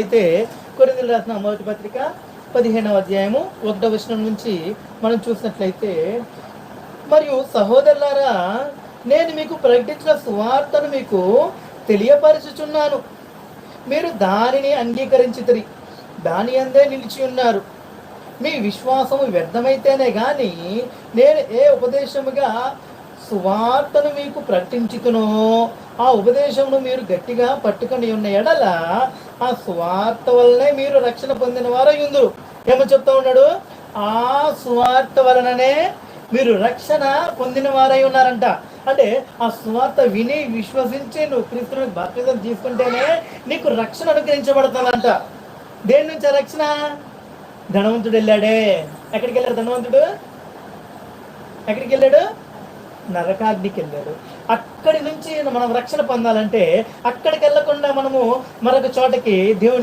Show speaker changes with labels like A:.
A: అయితే కొరింథీయులకు రాసిన మొదటి పత్రిక 15వ అధ్యాయము 1వ వచనం నుంచి మనం చూసినట్లయితే, మరియు సహోదరులారా, నేను మీకు ప్రకటించిన సువార్తను మీకు తెలియపరచుచున్నాను, మీరు దానిని అంగీకరించితిరి, దాని అందే నిలిచి ఉన్నారు. మీ విశ్వాసము వ్యర్థమైతేనే కానీ నేను ఏ ఉపదేశముగా సువార్తను మీకు ప్రకటించుతునో ఆ ఉపదేశమును మీరు గట్టిగా పట్టుకొని ఉన్న ఎడల ఆ సువార్త వలనే మీరు రక్షణ పొందిన వారై ఉందురు. ఏమో చెప్తా ఉన్నాడు? ఆ సువార్త వలననే మీరు రక్షణ పొందిన వారై ఉన్నారంట. అంటే ఆ సువార్త విని విశ్వసించి నువ్వు క్రీస్తుని బాప్తిజం తీసుకుంటేనే నీకు రక్షణ అనుగ్రహించబడుతుందంట. దేని నుంచి రక్షణ? ధనవంతుడు వెళ్ళాడే, ఎక్కడికి వెళ్ళాడు ధనవంతుడు? ఎక్కడికి వెళ్ళాడు? నరకాగ్నికి వెళ్ళాడు. అక్కడి నుంచి మనం రక్షణ పొందాలంటే అక్కడికి వెళ్ళకుండా మనము మరొక చోటకి దేవుని